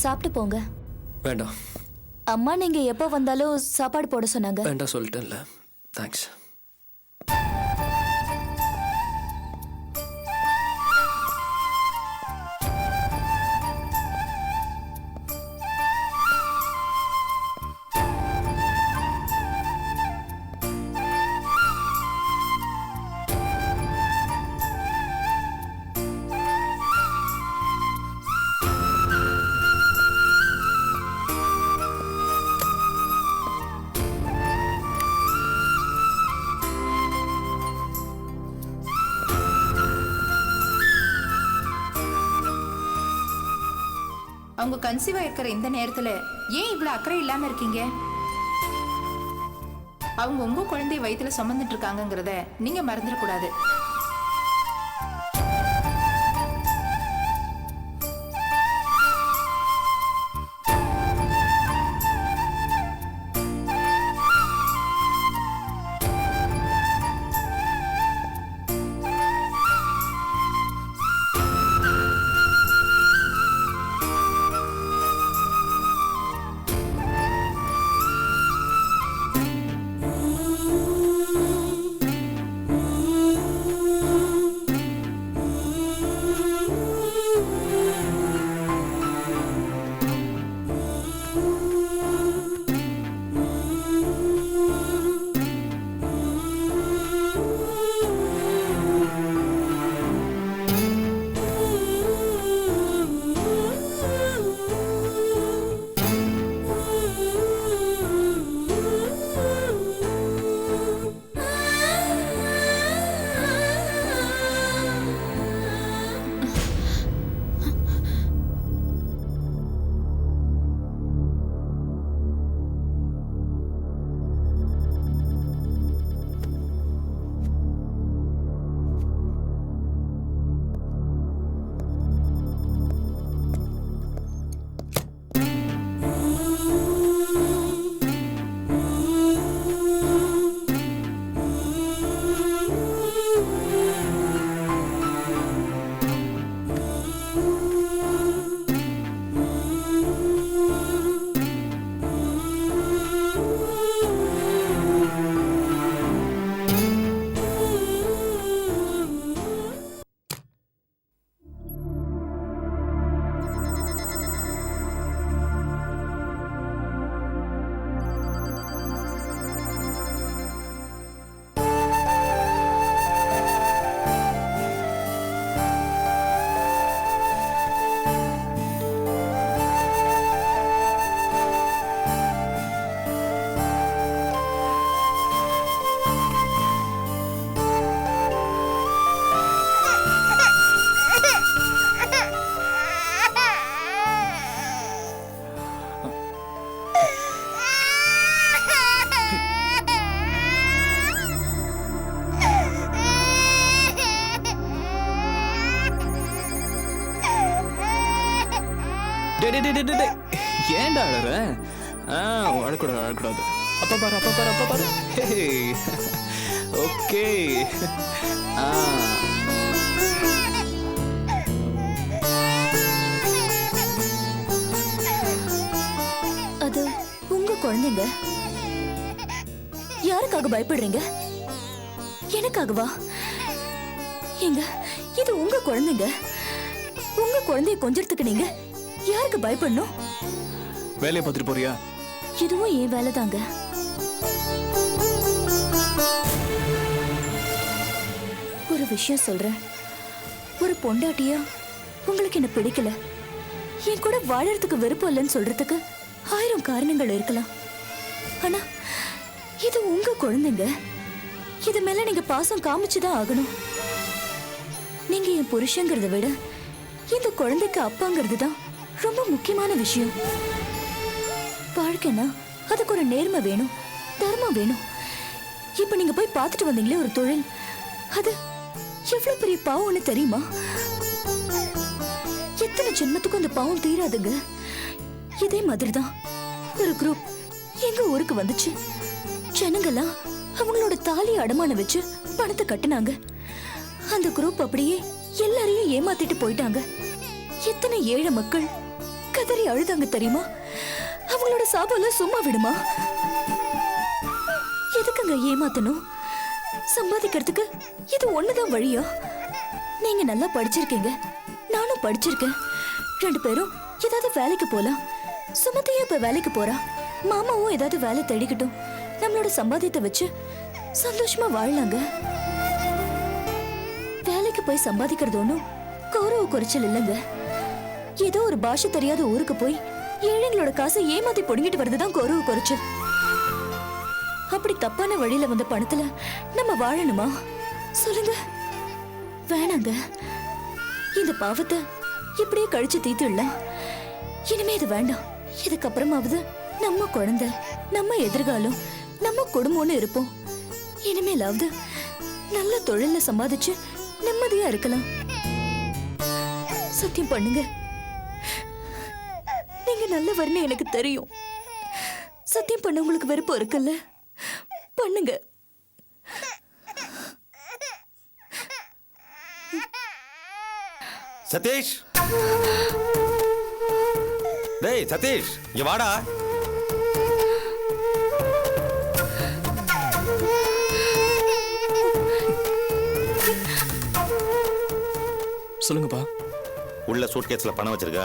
சாப்பிட்டு போங்க. வேண்டாம். அம்மா நீங்க எப்போ வந்தாலும் சாப்பாடு போட சொன்னாங்க. வேண்டாம் சொல்லிட்டேன்ல. தேங்க்ஸ். அவங்க கன்சீவா இருக்கிற இந்த நேரத்துல ஏன் இவ்வளவு அக்கறை இல்லாம இருக்கீங்க? அவங்க உங்க குழந்தைய வயித்துல சுமந்துட்டு இருக்காங்கங்கிறத நீங்க மறந்துடக்கூடாது. ஏன்டா அழற? அழக்கூடாது அழக்கூடாது. அப்பா பாரு அப்பா பாரு அப்பா பாரு. ஓகே. அது உங்க குழந்தைங்க. யாருக்காக பயப்படுறீங்க? எனக்காகவா? ஏங்க இது உங்க குழந்தைங்க. உங்க குழந்தைய கொஞ்சத்துக்கு நீங்க யாருக்கு பயப்படணும்? வேலையை பார்த்துட்டு போறியா? இதுவும் என் வேலை தாங்க. ஒரு விஷயம் சொல்றேன். ஒரு பொண்டாட்டியா உங்களுக்கு என்ன பிடிக்கல, என் கூட வாழறதுக்கு விருப்பம் இல்லைன்னு சொல்றதுக்கு 1000 காரணங்கள் இருக்கலாம். ஆனா இது உங்க குழந்தைங்க. இது மேல நீங்க பாசம் காமிச்சுதான் ஆகணும். நீங்க என் புருஷங்கிறத விட இந்த குழந்தைக்கு அப்பாங்கிறது தான் ரொம்ப முக்கியமான விஷயம். வாழ்க்கைனா அதுக்கு ஒரு நேர்மை வேணும், தர்மம் வேணும். இப்ப நீங்க போய் பார்த்துட்டு வந்தீங்களே ஒரு தொழில், அது எவ்வளவு பெரிய பாவம்னு தெரியுமா? எத்தனை ஜென்மத்துக்கும் அந்த பாவம் தீராதுங்க. இதே மாதிரிதான் ஒரு குரூப் எங்க ஊருக்கு வந்துச்சு. ஜனங்கெல்லாம் அவங்களோட தாலி அடமான வச்சு பணத்தை கட்டுனாங்க. அந்த குரூப் அப்படியே எல்லாரையும் ஏமாத்திட்டு போயிட்டாங்க. எத்தனை ஏழை மக்கள் கதறி கதறி அழுதாங்க தெரியுமா? அவங்களோட சாபம்லாம் சும்மா விடுமா? எதுக்குங்க ஏமாத்தணும்? சம்பாதிக்கிறதுக்கு இது ஒண்ணுதான் வழியா? நீங்க நல்லா படிச்சிருக்கீங்க, நானும் படிச்சிருக்கேன். 2 பேரும் ஏதாவது வேலைக்கு போலாம். சுமதியும் இப்ப வேலைக்கு போறா. மாமாவும் ஏதாவது வேலை தேடிக்கிட்டும். நம்மளோட சம்பாதியத்தை வச்சு சந்தோஷமா வாழலாங்க. வேலைக்கு போய் சம்பாதிக்கிறது ஒண்ணும் கௌரவ குறைச்சல் இல்லைங்க. ஏதோ ஒரு பாஷை தெரியாத ஊருக்கு போய் ஏழைங்களோட காசை ஏமாத்தி பொடுங்கிட்டு வர்றதுதான் கௌரவ குறைச்சல். அப்படி தப்பான வழியில வந்த பணத்துல நம்ம வாழணுமா? சொல்லுங்க. வேணாங்க. இந்த பாவத்தை இப்படியே கழிச்சு தீத்துடலாம். இனிமே இது வேண்டாம். இதுக்கப்புறமாவது நம்ம குழந்தை, நம்ம எதிர்காலம், நம்ம குடும்பம்னு இருப்போம். இனிமேலாவது நல்ல தொழில சம்பாதிச்சு நிம்மதியா இருக்கலாம். சத்தியம் பண்ணுங்க. நீங்க நல்லவர்னு எனக்கு தெரியும். சத்தியம் பண்ண உங்களுக்கு விருப்பம் இருக்குல்ல? பண்ணுங்க. சதீஷ், டேய் சதீஷ், இங்க வாடா. சொல்லுங்கப்பா. உள்ள சூட்கேஸ்ல பணம் வச்சிருக்க,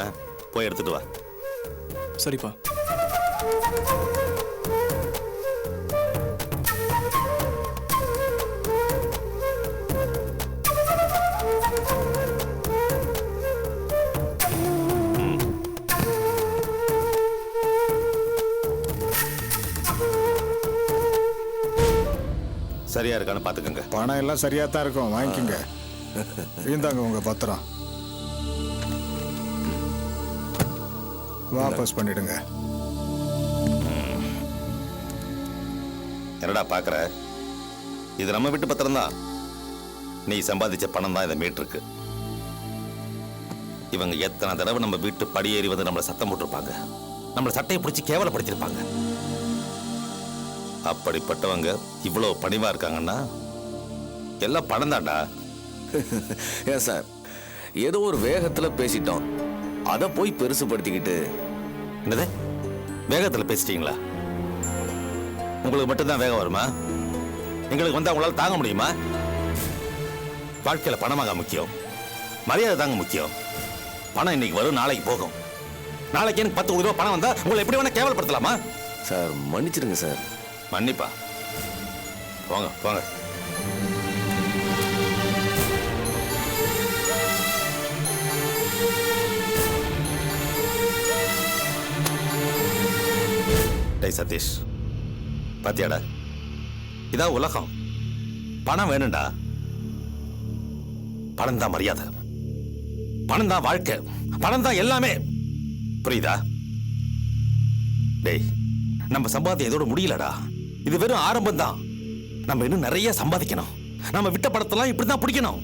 போய் எடுத்துட்டு வா. சரிப்பா. சரியா இருக்கான்னு பாத்துக்கங்க. பணம் எல்லாம் சரியா தான் இருக்கும், வாங்கிக்கோங்க. இந்தாங்க உங்க பத்திரம், வாபஸ் பண்ணிடுங்க. என்னடா பாக்குற? இது நம்ம வீட்டு பத்திரம் தான். நீ சம்பாதிச்ச பணம் தான் இதை மீட்டிருக்கு. இவங்க எத்தனை தடவை நம்ம வீட்டு படியேறி வந்து நம்மளை சத்தம் போட்டிருப்பாங்க, நம்மளை சட்டையை பிடிச்சி கேவலப்படுத்திருப்பாங்க. அப்படிப்பட்டவங்க இவ்வளவு பணிவா இருக்காங்கன்னா எல்லாம் பணம் தான்டா. ஏன் சார், ஏதோ ஒரு வேகத்துல பேசிட்டோம், அதை போய் பெருசுபடுத்திக்கிட்டு. என்னது, வேகத்துல பேசிட்டீங்களா? உங்களுக்கு மட்டும்தான் வேகம் வருமா? எங்களுக்கு வந்தா உங்களால தாங்க முடியுமா? வாழ்க்கையில பணமாக முக்கியம், மரியாதை தாங்க முக்கியம். பணம் இன்னைக்கு வரும், நாளைக்கு போகும். நாளைக்கு எனக்கு 10 கோடி ரூபாய் பணம் வந்தா உங்களை எப்படி வேணா கேவலப்படுத்தலாமா? சார் மன்னிச்சிருங்க சார். மன்னிப்பா? போங்க போங்க. டேய் சதீஷ், பாத்தியாடா, இதான் உலகம். பணம் வேணும்டா. பணம் தான் மரியாதை, பணம் தான் வாழ்க்கை, பணம் தான் எல்லாமே. புரியுதா? டேய், நம்ம சம்பாத்தியம் இதோட முடியலடா. இது வெறும் ஆரம்பம் தான். நம்ம இன்னும் நிறைய சம்பாதிக்கணும். நம்ம விட்ட படத்தெல்லாம் இப்படிதான் பிடிக்கணும்.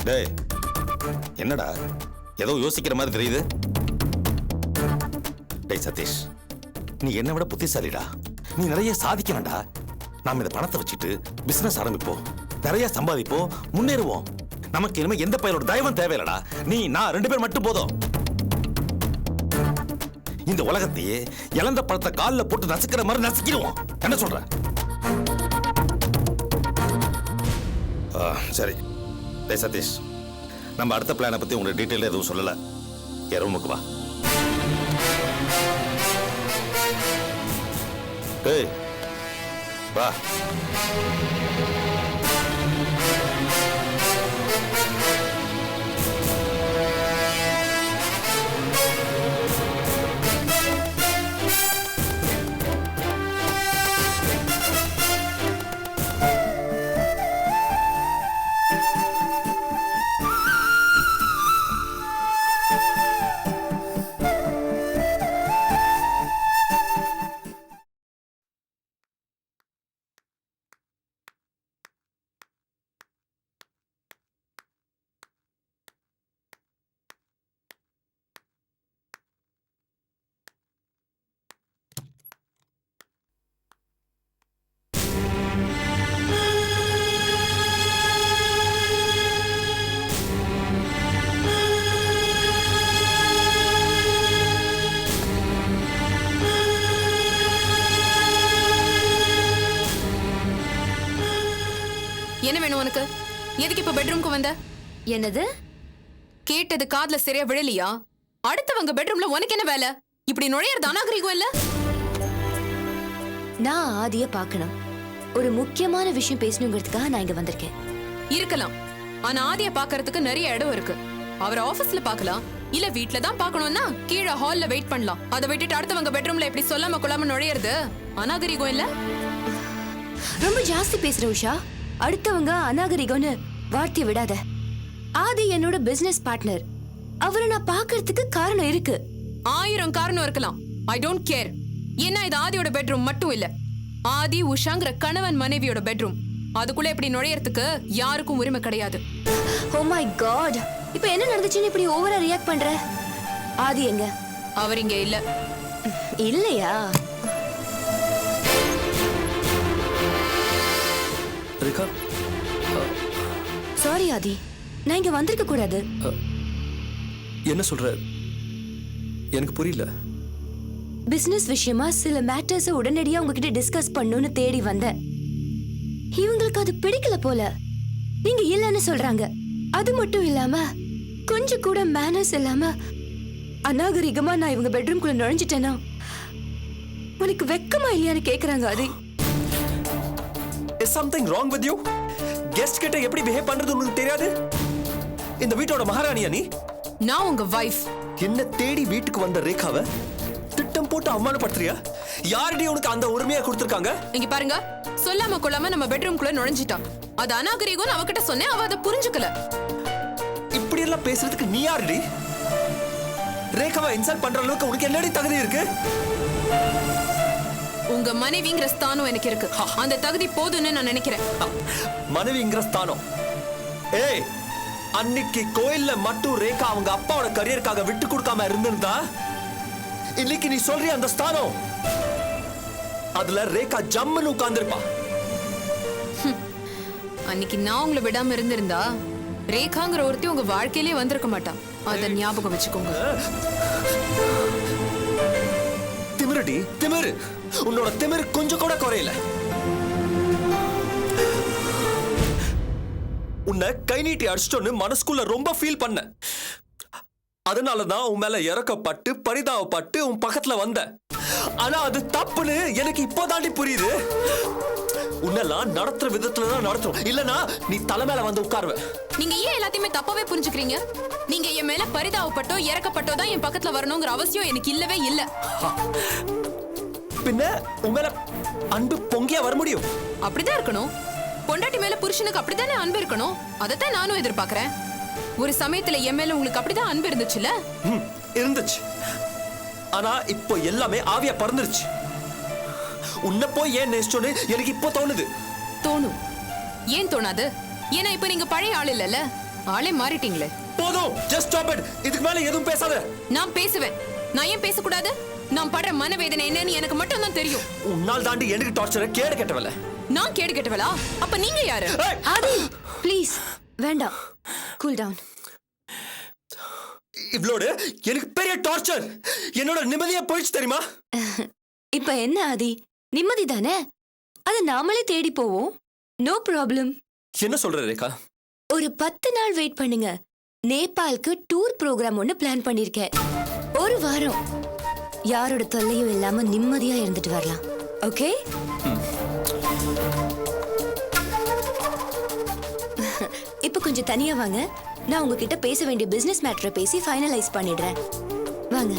டேய், என்னடா ஏதோ யோசிக்கிற மாதிரி தெரியுது? டேய் சதீஷ், நீ என்னை விட புத்திசாலிடா. நீ நிறைய சாதிக்கணும்டா. நாம இந்த பணத்தை வச்சுட்டு பிசினஸ் ஆரம்பிப்போம், நிறைய சம்பாதிப்போம், முன்னேறுவோம். நமக்கு இனிமே எந்த பையனோட தயவும் தேவையில்லடா. நீ நான் 2 பேர் மட்டும் போதும். இந்த உலகத்தையே இழந்த பழத்தை காலில் போட்டு நசுக்கிற மாதிரி நசுக்கிடுவோம். என்ன சொல்ற? சரி. டேய் சதீஷ், நம்ம அடுத்த பிளானை பத்தி உங்களுக்கு டீட்டெயில் எதுவும் சொல்லல. என் ரூமுக்கு வா. டேய் வா. உனக்கு? எதுக்கு இப்ப பெட்ரூம்க்கு வந்த? என்னது? கேட்டது காதுல சரியா விழலையா? அடுத்தவங்க பெட்ரூம்ல உனக்கு என்ன வேலை? இப்படி நுழையறது அநாகரிகம் இல்ல? நான் ஆதிய பார்க்கணும். ஒரு முக்கியமான விஷயம் பேசணுங்கிறதுக்காக நான் இங்க வந்திருக்கேன். இருக்கலாம். ஆனா ஆதிய பாக்குறதுக்கு நிறைய இடம் இருக்கு. அவர் ஆபீஸ்ல பார்க்கலாம், இல்ல வீட்ல தான் பார்க்கணும்னா கீழே ஹால்ல வெயிட் பண்ணலாம். அதை விட்டுட்டு அடுத்தவங்க பெட்ரூம்ல எப்படி சொல்லாம கொள்ளாம நுழையறது அநாகரிகம் இல்ல? ரொம்ப ஜாஸ்தி பேசுற உஷா. அடுத்தவங்க அநாகரிகம்னு வார்த்தையை விடாத. ஆதி என்னோட பிசினஸ் பார்ட்னர். அவரை நான் பார்க்கிறதுக்கு காரணம் இருக்கு. 1000 காரணம் இருக்கலாம். I don't care. ஏன்னா இது ஆதியோட பெட்ரூம் மட்டும் இல்ல, ஆதி உஷாங்கிற கணவன் மனைவியோட பெட்ரூம். அதுக்குள்ள இப்படி நுழையறதுக்கு யாருக்கும் உரிமை கிடையாது. ஓ மை காட், இப்போ என்ன நடந்துச்சுன்னு இப்படி ஓவரா ரியாக்ட் பண்ற? ஆதி எங்க? அவர் இங்க இல்ல. இல்லையா? ரேகா, சாரி ஆதி, நான் இங்க வந்திருக்க கூடாது. என்ன சொல்ற? எனக்கு புரியல. பிசினஸ் விஷயமா சில மேட்டர்ஸ் உடனடியா உங்ககிட்ட டிஸ்கஸ் பண்ணணும்னு தேடி வந்தேன். இவங்களுக்கு அது பிடிக்கல போல. நீங்க இல்லன்னு சொல்றாங்க. அது மட்டும் இல்லாம கொஞ்சம் கூட மேனர்ஸ் இல்லாம அநாகரிகமா நான் இவங்க பெட்ரூம்குள்ள நுழைஞ்சிட்டேனா உனக்கு வெக்கமா இல்லையான்னு கேக்குறாங்க. ஆதி, Is something wrong with you? Guest கிட்ட எப்படி பிஹேவ் பண்றது உங்களுக்கு தெரியாது? இந்த வீட்டோட மகாராணியா நீ? நான் உங்க வைஃப். என்ன தேடி வீட்டுக்கு வந்த ரேகாவை திட்டம் போட்டு அவமானப்படுத்துறியா? யாரடி உனக்கு அந்த உரிமையை கொடுத்திருக்காங்க? இங்க பாருங்க, சொல்லாம கொள்ளாம நம்ம பெட்ரூம்குள்ள நுழைஞ்சிட்டா. அது அநாகரிகம் அவகிட்ட சொன்னேன், அவ அதை புரிஞ்சுக்கல. இப்படி எல்லாம் பேசுறதுக்கு நீ யாருடி? ரேகாவை இன்சல்ட் பண்ற அளவுக்கு உனக்கு என்னடி தகுதி இருக்கு? உங்க மனைவிங்கிற ஸ்தானம் எனக்கு இருக்கு. அந்த தகுதி போதும்னு நான் நினைக்கிறேன். மனைவிங்கிற ஸ்தானம்? ஏய், அன்னைக்கு கோயில்ல மட்டும் ரேகா அவங்க அப்பாவோட கரியருக்காக விட்டு கொடுக்காம இருந்திருந்தா இன்னைக்கு நீ சொல்றிய அந்த ஸ்தானம் அதுல ரேகா ஜம்முன்னு உட்கார்ந்திருப்பா. அன்னைக்கு நான் உங்களை விடாம இருந்திருந்தா ரேகாங்கிற ஒருத்தி உங்க வாழ்க்கையிலே வந்திருக்க மாட்டான். அத ஞாபகம் வச்சுக்கோங்க. திமிருடி, திமிரு. உன்னோட திமிரு கொஞ்சம் கூட குறையல. உன்னை கை நீட்டி அடிச்சிட்டோன்னு மனசுக்குள்ள ரொம்ப ஃபீல் பண்ண. அதனாலதான் உன் மேல இறக்கப்பட்டு பரிதாபப்பட்டு உன் பக்கத்துல வந்த. ஆனா அது தப்புன்னு எனக்கு இப்போதாண்டி புரியுது. உன்னெல்லாம் நடத்துற விதத்துல தான் நடத்தும், இல்லனா நீ தலை மேல வந்து உட்காருவ. நீங்க ஏன் எல்லாத்தையுமே தப்பாவே புரிஞ்சுக்கிறீங்க? நீங்க என் மேல பரிதாபப்பட்டோ இறக்கப்பட்டோ தான் என் பக்கத்துல வரணுங்கிற அவசியம் எனக்கு இல்லவே இல்ல. பின்ன உன் மேல அன்பு பொங்கியா வர முடியும்? அப்படிதான் இருக்கணும். பொண்டாட்டி மேல புருஷனுக்கு அப்படித்தானே அன்பு இருக்கணும். அதைத்தான் நானும் எதிர்பார்க்கிறேன். ஒரு சமயத்துல என் மேல உங்களுக்கு அப்படிதான் அன்பு இருந்துச்சுல்ல? இருந்துச்சு. ஆனா இப்போ எல்லாமே ஆவியா பறந்துருச்சு. உன்னை போய் ஏன் நேசிச்சோன்னு எனக்கு இப்போ தோணுது. தோணும். ஏன் தோணாது? ஏன்னா இப்ப நீங்க பழைய ஆள் இல்லல்ல, ஆளே மாறிட்டீங்களே. போதும், ஜஸ்ட் ஸ்டாப் இட். இதுக்கு மேல எதுவும் பேசாத. நான் பேசுவேன். நான் ஏன் பேசக்கூடாது? நான் படுற மனவேதனை என்னன்னு எனக்கு மட்டும் தான் தெரியும். உன்னால் தாண்டி எனக்கு டார்ச்சர் கேடு கெட்டவல. நான் கேடு கெட்டவளா? அப்ப நீங்க யாரு? ஆதி ப்ளீஸ் வேண்டாம், கூல் டவுன். இவ்ளோடு எனக்கு பெரிய டார்ச்சர். என்னோட நிம்மதியா போயிடுச்சு தெரியுமா? இப்ப என்ன ஆதி, நிம்மதி தானே? அதை நாமளே தேடி போவோம். No problem. என்ன சொல்ற ரேகா? ஒரு 10 நாள் வெயிட் பண்ணுங்க. நேபாளுக்கு டூர் ப்ரோக்ராம் ஒன்னு பிளான் பண்ணிருக்கேன். ஒரு வாரம் யாரோட தொல்லையும் இல்லாம நிம்மதியா இருந்துட்டு வரலாம். ஓகே? இப்ப கொஞ்சம் தனியா வாங்க. நான் உங்ககிட்ட பேச வேண்டிய பிசினஸ் மேட்டரை பேசி ஃபைனலைஸ் பண்ணிடுறேன். வாங்க.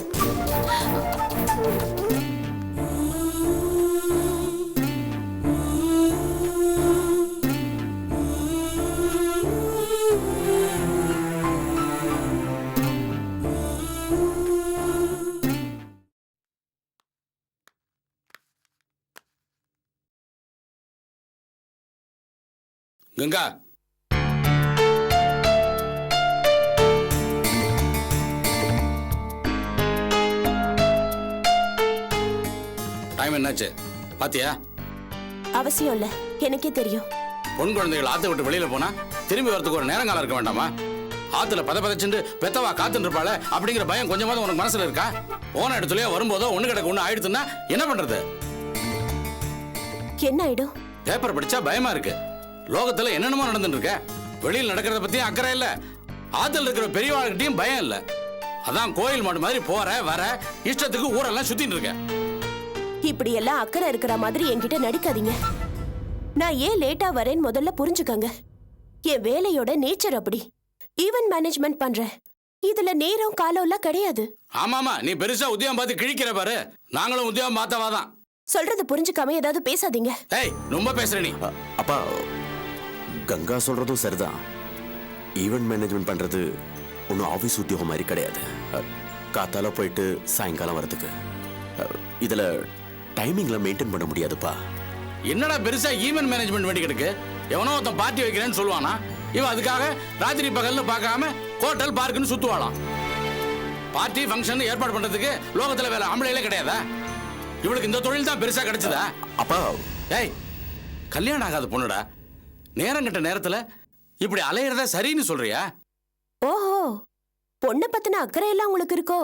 கங்கா, டைம் என்னாச்சு பாத்தியா? அவசியம் இல்ல, எனக்கே தெரியும். பொன் குழந்தைகள் ஆத்த விட்டு வெளியில போனா திரும்பி வரதுக்கு ஒரு நேரங்காலம் இருக்க வேண்டாமா? ஆத்துல பதச்சுண்டு பெத்தவா காத்துட்டு இருப்பாள அப்படிங்கிற பயம் கொஞ்சமாவது உனக்கு மனசுல இருக்கா? போன இடத்துலயே வரும்போதோ ஒண்ணு கிடக்கு ஒண்ணு ஆயிடுச்சுன்னா என்ன பண்றது? என்ன ஆயிடும்? பேப்பர் படிச்சா பயமா இருக்கு. லோகத்துல என்னென்னமோ நடந்துட்டு இருக்க. வெளியில் நடக்கிறத பத்தியும் அக்கறை இல்ல, ஆத்துல இருக்கிற பெரியவாழ்கிட்டையும் பயம் இல்ல. அதான் கோயில் மாடு மாதிரி போற வர இஷ்டத்துக்கு ஊரெல்லாம் சுத்திட்டு இருக்க. இப்படி எல்லாம் அக்கறை இருக்கிற மாதிரி என்கிட்ட நடிக்காதீங்க. நான் ஏன் லேட்டா வரேன்னு முதல்ல புரிஞ்சுக்கங்க. என் வேலையோட நேச்சர் அப்படி. ஈவென்ட் மேனேஜ்மெண்ட் பண்றேன். இதுல நேரம் காலம் எல்லாம் கிடையாது. ஆமாமா, நீ பெருசா உத்தியோகம் பார்த்து கிழிக்கிற பாரு. நாங்களும் உத்தியோகம் பார்த்தவாதான். சொல்றது புரிஞ்சுக்காம ஏதாவது பேசாதீங்க. ஏய், ரொம்ப பேசுற நீ. அப்பா, கங்கா சொல்றதும் சரிதான். ஈவென்ட் மேனேஜ்மெண்ட் பண்றது ஒன்றும் ஆஃபீஸ் உத்தியோகம் மாதிரி கிடையாது. காத்தால போயிட்டு சாயங்காலம் வரதுக்கு இதுல டைமிங்ல மெயின்டைன் பண்ண முடியாதுப்பா. என்னடா பெருசா ஈவென்ட் மேனேஜ்மெண்ட் வேண்டி கிடக்கு? எவனோ ஒருத்தன் பார்ட்டி வைக்கிறேன்னு சொல்லுவானா? இவன் அதுக்காக ராத்திரி பகல்னு பார்க்காம ஹோட்டல் பார்க்குன்னு சுத்துவாளாம். பார்ட்டி ஃபங்க்ஷன் ஏற்பாடு பண்றதுக்கு லோகத்துல வேலை ஆம்பளையிலே கிடையாதா? இவளுக்கு இந்த தொழில் தான் பெருசா கிடைச்சதா? அப்பா, ஏய், கல்யாணம் ஆகாத பொண்ணுடா, நேரம் கட்ட நேரத்துல இப்படி அலையிறதா சரின்னு சொல்றியா? ஓஹோ, பொண்ணை பத்தின அக்கறை எல்லாம் உங்களுக்கு இருக்கோ?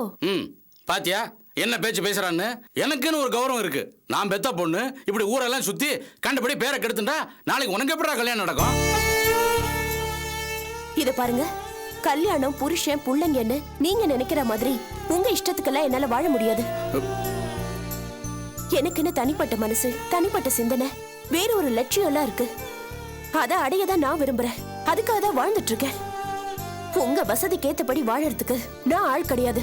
பாத்தியா என்ன பேச்சு பேசுறான்னு? எனக்குன்னு ஒரு கௌரவம் இருக்கு. நான் பெத்த பொண்ணு இப்படி ஊரெல்லாம் சுத்தி கண்டபடி பேரை கெடுத்துட்டா நாளைக்கு உனக்கு எப்படா கல்யாணம் நடக்கும்? இத பாருங்க, கல்யாணம் புருஷன் புள்ளைங்கன்னு நீங்க நினைக்கிற மாதிரி உங்க இஷ்டத்துக்கெல்லாம் என்னால வாழ முடியாது. எனக்குன்னு தனிப்பட்ட மனசு, தனிப்பட்ட சிந்தனை, வேற ஒரு லட்சியம் எல்லாம் இருக்கு. அதை அடையதான் நான் விரும்புறேன். அதுக்காக தான் வாழ்ந்துட்டு இருக்கேன். உங்க வசதிக்கு ஏத்தபடி வாழறதுக்கு நான் ஆள் கிடையாது.